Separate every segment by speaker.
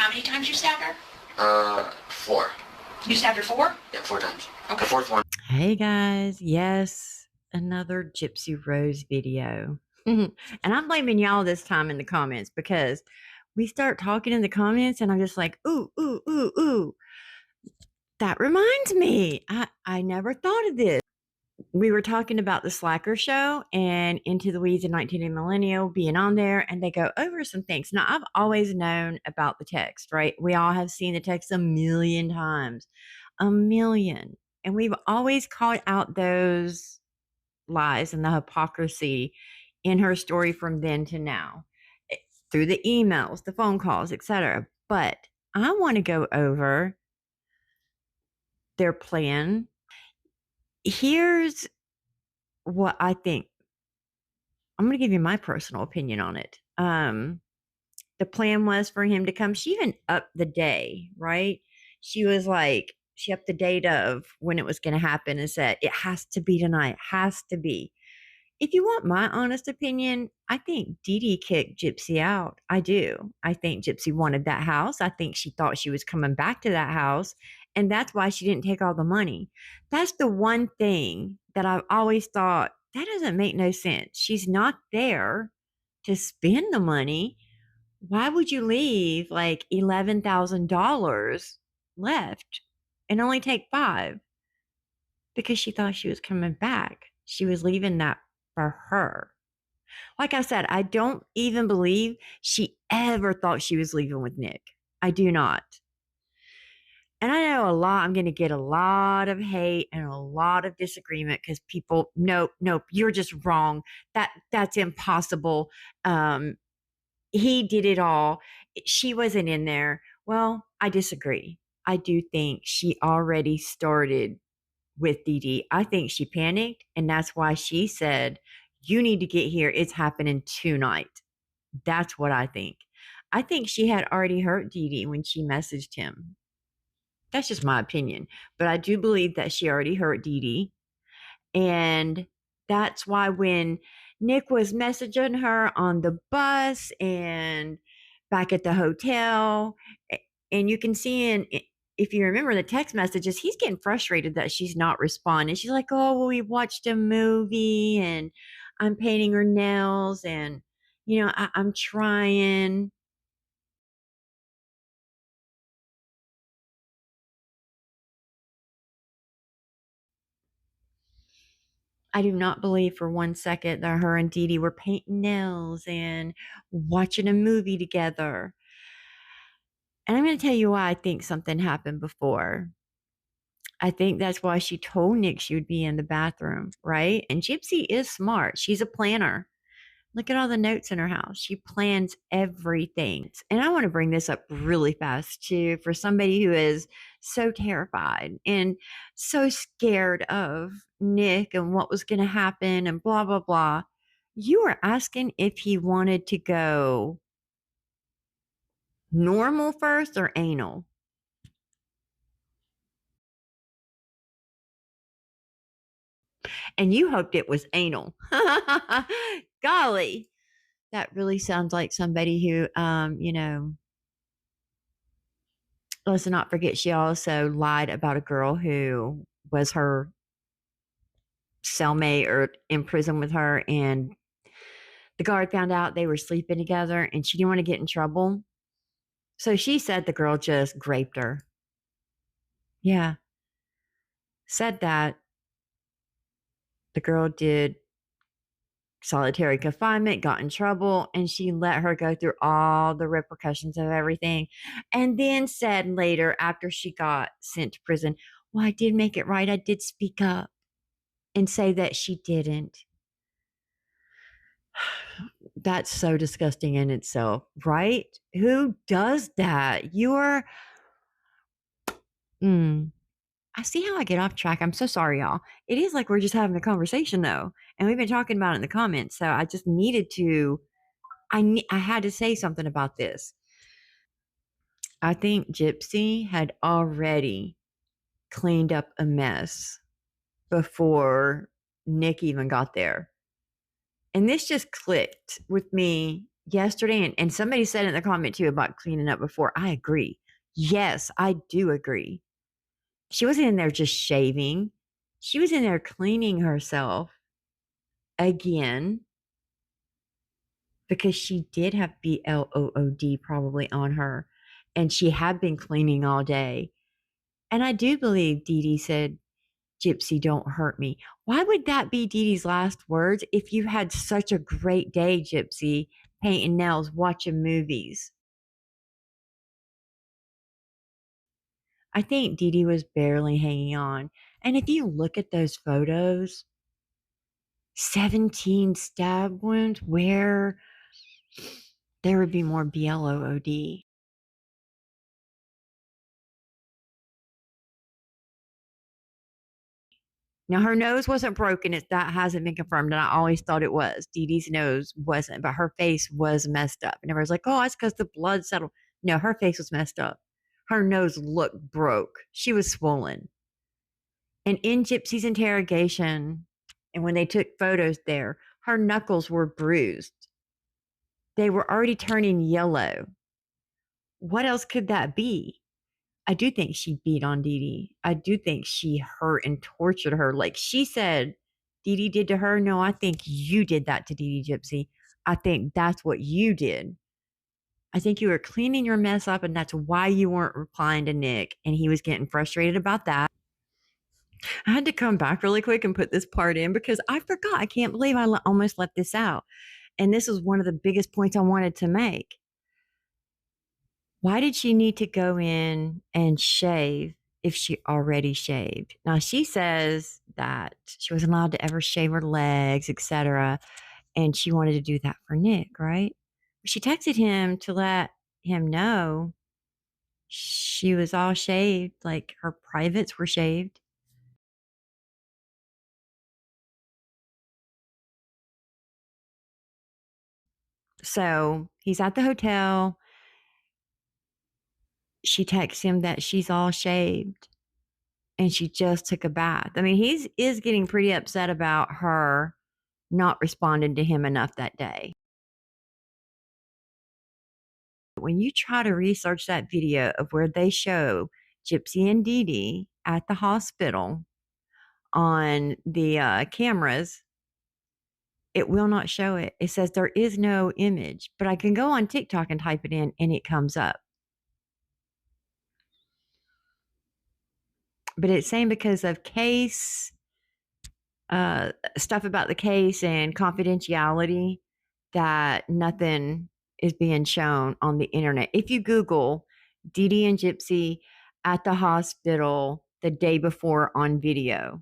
Speaker 1: how many times you stabbed her?
Speaker 2: 4.
Speaker 1: You stabbed her 4?
Speaker 2: Yeah, 4 times.
Speaker 1: Okay.
Speaker 2: The 4th one.
Speaker 3: Hey guys, yes, another Gypsy Rose video. And I'm blaming y'all this time in the comments because we start talking in the comments and I'm just like, ooh, ooh, ooh, ooh. That reminds me, I never thought of this. We were talking about the Slacker show and Into the Weeds and 19 Millennial being on there, and they go over some things. Now, I've always known about the text, right? We all have seen the text a million times, a million. And we've always called out those lies and the hypocrisy in her story from then to now, through the emails, the phone calls, etc. But I want to go over their plan. Here's what I think. I'm going to give you my personal opinion on it. The plan was for him to come. She even upped the day, right? She was like, she upped the date of when it was going to happen and said, it has to be tonight, has to be. If you want my honest opinion, I think Dee Dee kicked Gypsy out. I do. I think Gypsy wanted that house. I think she thought she was coming back to that house. And that's why she didn't take all the money. That's the one thing that I've always thought, that doesn't make no sense. She's not there to spend the money. Why would you leave like $11,000 left and only take 5? Because she thought she was coming back. She was leaving that for her. Like I said, I don't even believe she ever thought she was leaving with Nick. I do not. And I know I'm going to get a lot of hate and a lot of disagreement because people, nope, you're just wrong. That's impossible. He did it all. She wasn't in there. Well, I disagree. I do think she already started with Dee Dee. I think she panicked, and that's why she said, you need to get here. It's happening tonight. That's what I think. I think she had already hurt Dee Dee when she messaged him. That's just my opinion. But I do believe that she already hurt Dee Dee. And that's why when Nick was messaging her on the bus and back at the hotel, and you can see if you remember the text messages, he's getting frustrated that she's not responding. She's like, oh, well, we watched a movie and I'm painting her nails and, I'm trying. I do not believe for one second that her and Dee Dee were painting nails and watching a movie together. And I'm going to tell you why I think something happened before. I think that's why she told Nick she would be in the bathroom, right? And Gypsy is smart. She's a planner. Look at all the notes in her house. She plans everything. And I want to bring this up really fast too, for somebody who is so terrified and so scared of Nick and what was going to happen and blah, blah, blah. You were asking if he wanted to go normal first or anal. And you hoped it was anal. Golly, that really sounds like somebody who, let's not forget she also lied about a girl who was her cellmate or in prison with her, and the guard found out they were sleeping together and she didn't want to get in trouble. So she said the girl just raped her. Yeah. Said that the girl did solitary confinement, got in trouble, and she let her go through all the repercussions of everything. And then said later, after she got sent to prison, well, I did make it right. I did speak up and say that she didn't. That's so disgusting in itself, right? Who does that? I see how I get off track. I'm so sorry, y'all. It is like we're just having a conversation, though. And we've been talking about it in the comments. So I just needed to, I had to say something about this. I think Gypsy had already cleaned up a mess before Nick even got there. And this just clicked with me yesterday, and somebody said in the comment too about cleaning up before. I agree. Yes, I do agree. She wasn't in there just shaving. She was in there cleaning herself again because she did have BLOOD probably on her, and she had been cleaning all day. And I do believe Dee Dee said, Gypsy, don't hurt me. Why would that be Dee Dee's last words if you had such a great day, Gypsy, painting nails, watching movies? I think Dee Dee was barely hanging on. And if you look at those photos, 17 stab wounds where there would be more BLOOD. Now her nose wasn't broken. That hasn't been confirmed, and I always thought it was. Dee Dee's nose wasn't, but her face was messed up. And everyone's like, "Oh, that's because the blood settled." No, her face was messed up. Her nose looked broke. She was swollen. And in Gypsy's interrogation, and when they took photos there, her knuckles were bruised. They were already turning yellow. What else could that be? I do think she beat on Dee Dee. I do think she hurt and tortured her. Like she said, Dee Dee did to her. No, I think you did that to Dee Dee, Gypsy. I think that's what you did. I think you were cleaning your mess up, and that's why you weren't replying to Nick. And he was getting frustrated about that. I had to come back really quick and put this part in because I forgot. I can't believe I almost left this out. And this is one of the biggest points I wanted to make. Why did she need to go in and shave if she already shaved? Now she says that she wasn't allowed to ever shave her legs, etc. And she wanted to do that for Nick, right? She texted him to let him know she was all shaved, like her privates were shaved. So he's at the hotel. She texts him that she's all shaved and she just took a bath. I mean, he is getting pretty upset about her not responding to him enough that day. When you try to research that video of where they show Gypsy and Dee Dee at the hospital on the cameras, it will not show it. It says there is no image, but I can go on TikTok and type it in and it comes up. But it's saying because of case stuff about the case and confidentiality that nothing is being shown on the internet. If you Google Dee Dee and Gypsy at the hospital the day before on video,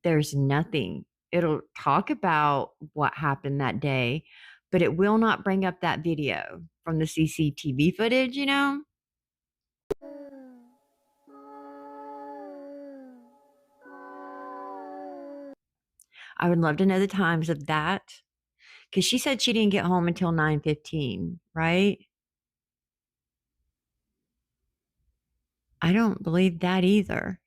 Speaker 3: there's nothing. It'll talk about what happened that day, but it will not bring up that video from the CCTV footage, you know? I would love to know the times of that because she said she didn't get home until 9:15, right? I don't believe that either.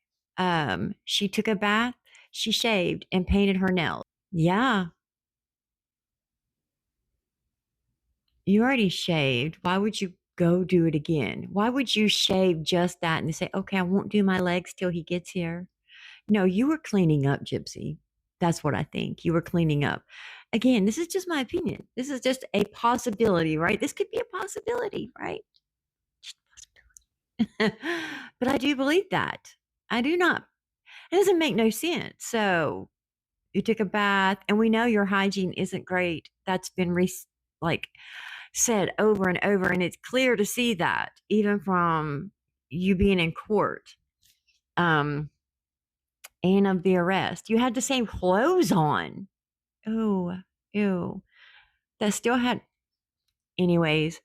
Speaker 3: She took a bath, she shaved and painted her nails. Yeah, you already shaved. Why would you go do it again? Why would you shave just that and say, okay, I won't do my legs till he gets here? No, you were cleaning up, Gypsy. That's what I think. You were cleaning up. Again, this is just my opinion. This is just a possibility, right? This could be a possibility, right? But I do believe that. I do not. It doesn't make no sense. So you took a bath, and we know your hygiene isn't great. That's been like said over and over, and it's clear to see that even from you being in court, and of the arrest, you had the same clothes on. Oh, ew. That still had. Anyways,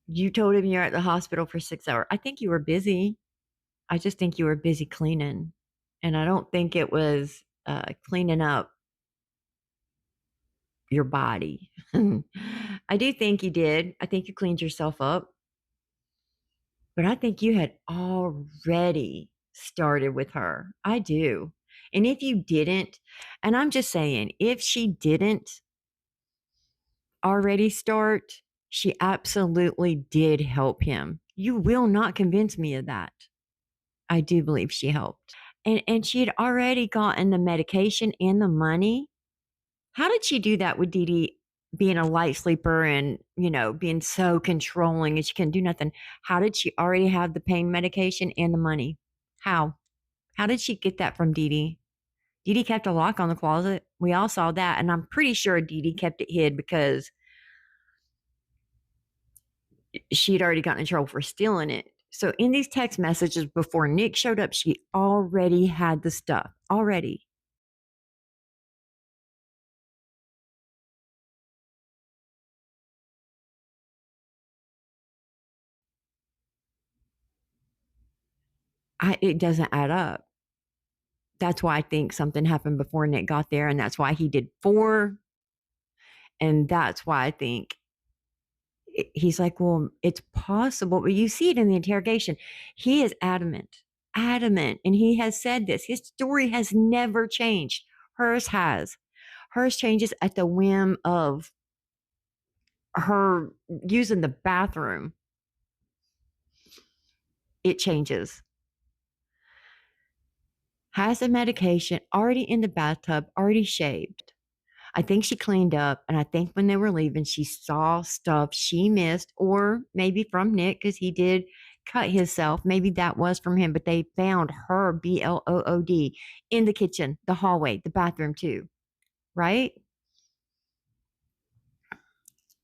Speaker 3: you told him you're at the hospital for 6 hours. I think you were busy. I just think you were busy cleaning, and I don't think it was cleaning up your body. I do think you did. I think you cleaned yourself up, but I think you had already started with her. I do. And if you didn't, and I'm just saying, if she didn't already start, she absolutely did help him. You will not convince me of that. I do believe she helped. And she had already gotten the medication and the money. How did she do that with Dee Dee being a light sleeper and, being so controlling and she couldn't do nothing? How did she already have the pain medication and the money? How? How did she get that from Dee Dee? Dee Dee kept a lock on the closet. We all saw that. And I'm pretty sure Dee Dee kept it hid because she'd already gotten in trouble for stealing it. So in these text messages before Nick showed up, she already had the stuff. Already. It doesn't add up. That's why I think something happened before Nick got there, and that's why he did 4. And that's why I think he's like, well, it's possible. But you see it in the interrogation. He is adamant. And he has said this. His story has never changed. Hers has. Hers changes at the whim of her using the bathroom. It changes. Has the medication already in the bathtub, already shaved. I think she cleaned up, and I think when they were leaving, she saw stuff she missed, or maybe from Nick, because he did cut himself. Maybe that was from him, but they found her BLOOD in the kitchen, the hallway, the bathroom too, right?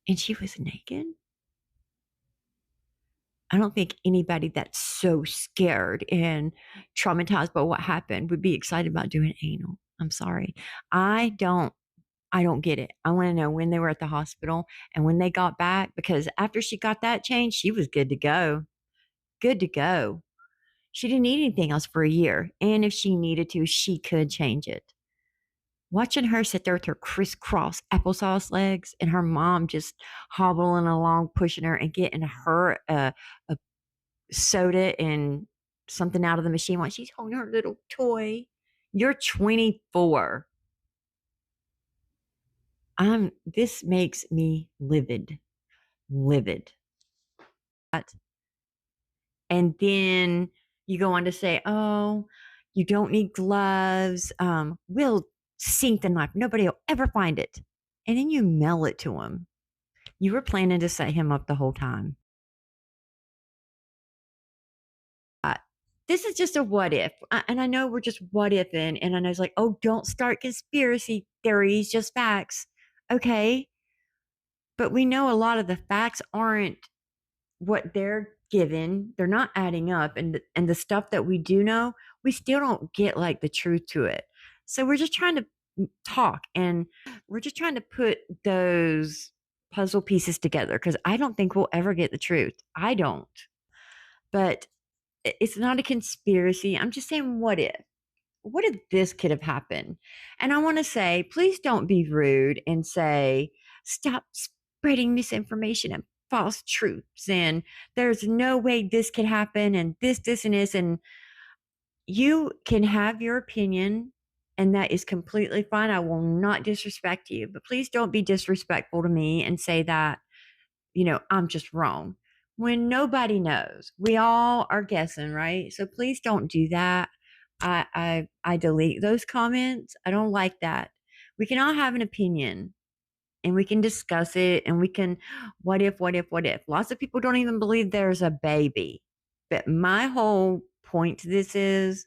Speaker 3: And she was naked. I don't think anybody that's so scared and traumatized by what happened would be excited about doing anal. I'm sorry. I don't get it. I want to know when they were at the hospital and when they got back, because after she got that changed, she was good to go. Good to go. She didn't need anything else for a year. And if she needed to, she could change it. Watching her sit there with her crisscross applesauce legs and her mom just hobbling along, pushing her and getting her a soda and something out of the machine while she's holding her little toy. You're 24. This makes me livid. Livid. And then you go on to say, oh, you don't need gloves. We'll sink the knife. Nobody will ever find it. And then you mail it to him. You were planning to set him up the whole time. This is just a what if. And I know we're just what ifing. And I know it's like, oh, don't start conspiracy theories, just facts. Okay. But we know a lot of the facts aren't what they're given. They're not adding up. And the stuff that we do know, we still don't get like the truth to it. So we're just trying to talk and we're just trying to put those puzzle pieces together because I don't think we'll ever get the truth. I don't. But it's not a conspiracy. I'm just saying, what if? What if this could have happened? And I want to say, please don't be rude and say, stop spreading misinformation and false truths. And there's no way this could happen. And this, and this. And you can have your opinion. And that is completely fine. I will not disrespect you. But please don't be disrespectful to me and say that, I'm just wrong when nobody knows. We all are guessing, right? So please don't do that. I delete those comments. I don't like that. We can all have an opinion and we can discuss it and we can what if. Lots of people don't even believe there's a baby. But my whole point to this is,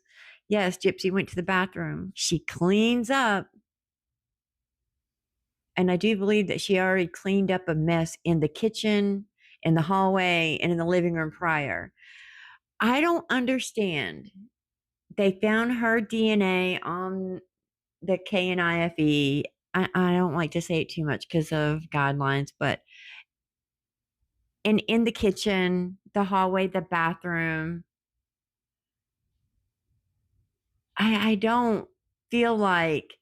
Speaker 3: yes, Gypsy went to the bathroom. She cleans up. And I do believe that she already cleaned up a mess in the kitchen, in the hallway, and in the living room prior. I don't understand. They found her DNA on the KNIFE. I don't like to say it too much because of guidelines, but in the kitchen, the hallway, the bathroom, I don't feel like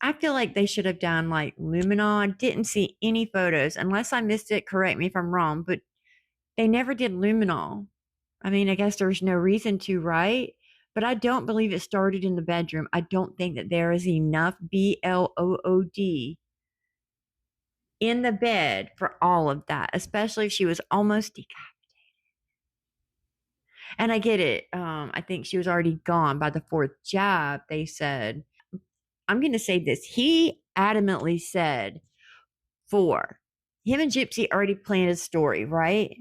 Speaker 3: I feel like they should have done like luminol. I didn't see any photos. Unless I missed it, correct me if I'm wrong, but they never did luminol. I mean, I guess there's no reason to, right? But I don't believe it started in the bedroom. I don't think that there is enough blood in the bed for all of that, especially if she was almost decapitated. And I get it. I think she was already gone by the fourth jab. They said, I'm going to say this. He adamantly said 4. Him and Gypsy already planned a story, right?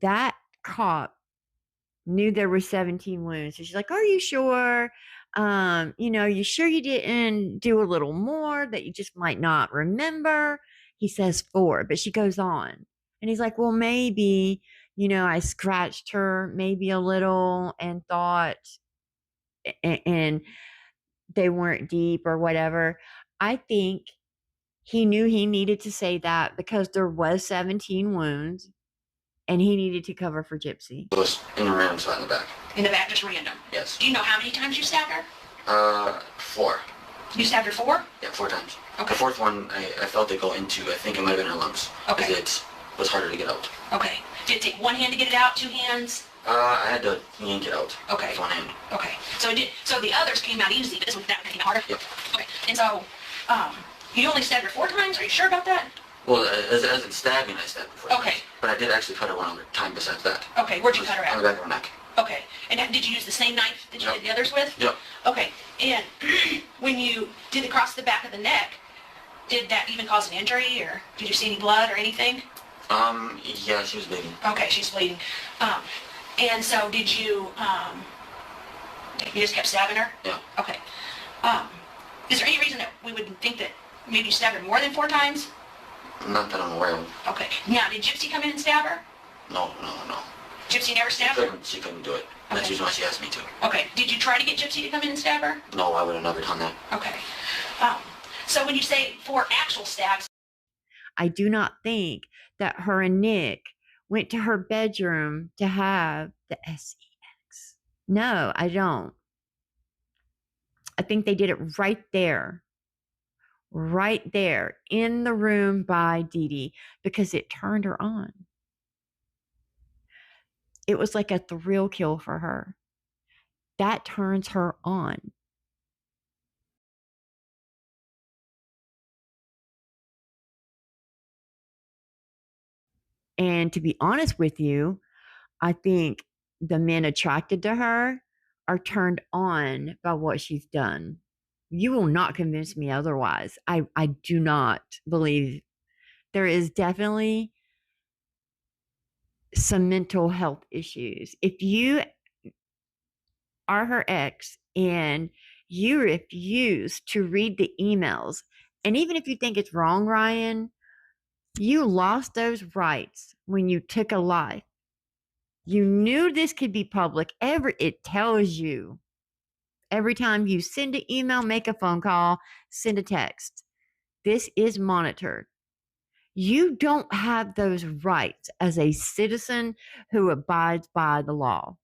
Speaker 3: That cop knew there were 17 wounds. So she's like, are you sure? You sure you didn't do a little more that you just might not remember? He says 4, but she goes on. And he's like, well, maybe, I scratched her maybe a little and thought, and they weren't deep or whatever. I think he knew he needed to say that because there was 17 wounds and he needed to cover for Gypsy.
Speaker 2: It was in a random spot in the back.
Speaker 1: In the back, just random?
Speaker 2: Yes.
Speaker 1: Do you know how many times you stabbed her?
Speaker 2: 4.
Speaker 1: You stabbed her 4?
Speaker 2: Yeah, 4 times.
Speaker 1: Okay.
Speaker 2: The 4th one, I felt it go into, I think it might have been her lungs.
Speaker 1: Okay.
Speaker 2: Because it was harder to get out.
Speaker 1: Okay. Did it take one hand to get it out, 2 hands?
Speaker 2: I had to yank it out.
Speaker 1: Okay.
Speaker 2: With one hand.
Speaker 1: Okay. So the others came out easy, but this one came out harder?
Speaker 2: Yep.
Speaker 1: Okay. And so, you only stabbed her 4 times? Are you sure about that?
Speaker 2: Well, as in stabbing, I stabbed her 4
Speaker 1: Okay.
Speaker 2: times. But I did actually cut her one other time besides that.
Speaker 1: Okay. Where'd you cut her
Speaker 2: On
Speaker 1: at?
Speaker 2: the back of her neck.
Speaker 1: Okay. And did you use the same knife that you
Speaker 2: Yep.
Speaker 1: did the others with?
Speaker 2: Yep.
Speaker 1: Okay. And when you did it across the back of the neck, did that even cause an injury, or did you see any blood or anything?
Speaker 2: Yeah, she was bleeding.
Speaker 1: Okay, she's bleeding. And so did you just kept stabbing her?
Speaker 2: Yeah.
Speaker 1: Okay. Is there any reason that we would think that maybe you stabbed her more than 4 times?
Speaker 2: Not that I'm aware of.
Speaker 1: Okay. Now, did Gypsy come in and stab her?
Speaker 2: No.
Speaker 1: Gypsy never stabbed her?
Speaker 2: She couldn't do it. That's
Speaker 1: Okay.
Speaker 2: usually why she asked me to.
Speaker 1: Okay. Did you try to get Gypsy to come in and stab her?
Speaker 2: No, I would have never done that.
Speaker 1: Okay. So when you say 4 actual stabs,
Speaker 3: I do not think that her and Nick went to her bedroom to have the sex. No, I don't. I think they did it right there in the room by Dee Dee, because it turned her on. It was like a thrill kill for her. That turns her on. And to be honest with you, I think the men attracted to her are turned on by what she's done. You will not convince me otherwise. I do not believe there is definitely some mental health issues. If you are her ex and you refuse to read the emails, and even if you think it's wrong, Ryan, you lost those rights when you took a life. You knew this could be public. It tells you every time you send an email, make a phone call, send a text. This is monitored. You don't have those rights as a citizen who abides by the law.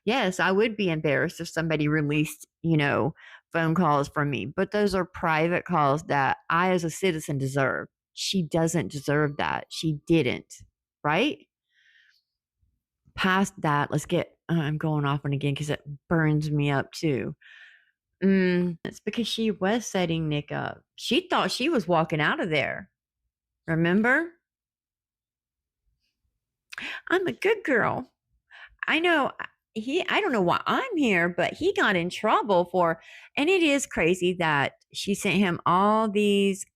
Speaker 3: Yes, I would be embarrassed if somebody released, phone calls from me, but those are private calls that I, as a citizen, deserve. She doesn't deserve that. She didn't, right? Past that, let's get, I'm going off on again because it burns me up too. It's because she was setting Nick up. She thought she was walking out of there. Remember? I'm a good girl. I know I don't know why I'm here, but he got in trouble and it is crazy that she sent him all these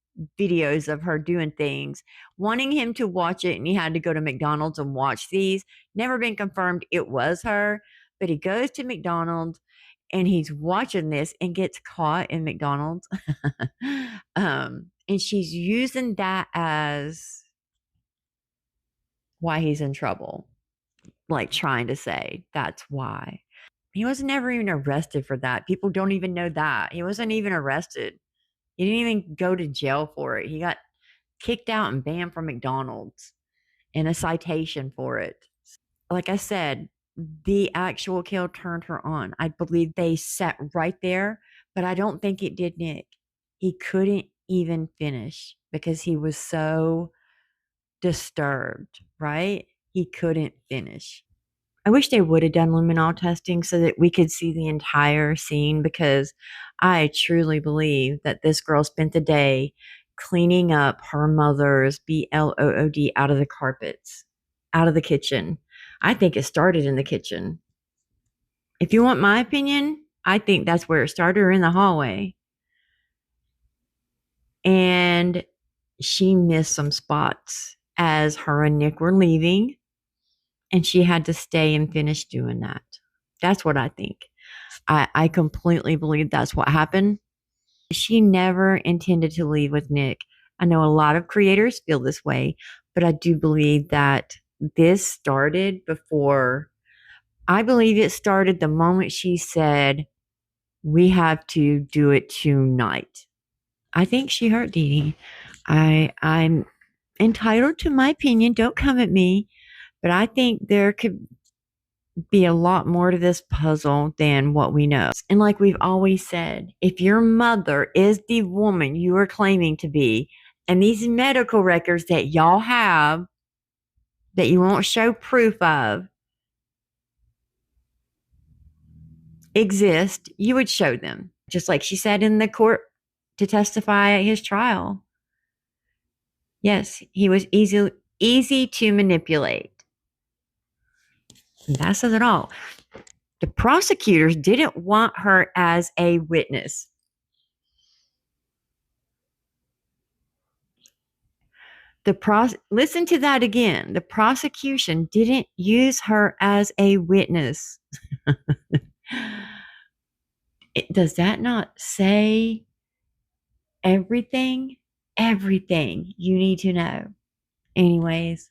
Speaker 3: videos of her doing things, wanting him to watch it, and he had to go to McDonald's and watch these. Never been confirmed it was her, but he goes to McDonald's and he's watching this and gets caught in McDonald's. And she's using that as why he's in trouble. Like trying to say that's why. He was never even arrested for that. People don't even know that. He wasn't even arrested. He didn't even go to jail for it. He got kicked out and banned from McDonald's and a citation for it. Like I said, the actual kill turned her on. I believe they sat right there, but I don't think it did Nick. He couldn't even finish because he was so disturbed, right? He couldn't finish. I wish they would have done luminol testing so that we could see the entire scene, because I truly believe that this girl spent the day cleaning up her mother's BLOOD out of the carpets, out of the kitchen. I think it started in the kitchen. If you want my opinion, I think that's where it started, or in the hallway. And she missed some spots as her and Nick were leaving, and she had to stay and finish doing that. That's what I think. I completely believe that's what happened. She never intended to leave with Nick. I know a lot of creators feel this way, but I do believe that this started before. I believe it started the moment she said, "We have to do it tonight." I think she hurt Dee Dee. I'm entitled to my opinion. Don't come at me. But I think there could be a lot more to this puzzle than what we know. And like we've always said, if your mother is the woman you are claiming to be, and these medical records that y'all have that you won't show proof of exist, you would show them. Just like she said in the court to testify at his trial. Yes, he was easy to manipulate. And that says it all. The prosecutors didn't want her as a witness. Listen to that again. The prosecution didn't use her as a witness. Does that not say everything? Everything you need to know. Anyways,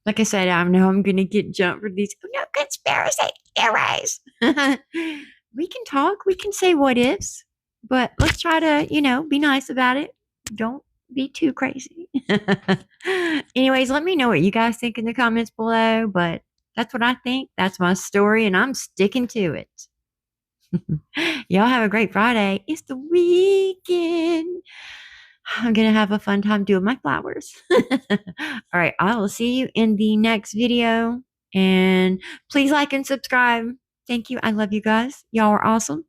Speaker 3: like I said, I know I'm going to get jumped for these conspiracy theories. We can talk. We can say what ifs, but let's try to, be nice about it. Don't be too crazy. Anyways, let me know what you guys think in the comments below, but that's what I think. That's my story, and I'm sticking to it. Y'all have a great Friday. It's the weekend. I'm going to have a fun time doing my flowers. All right. I will see you in the next video, and please like and subscribe. Thank you. I love you guys. Y'all are awesome.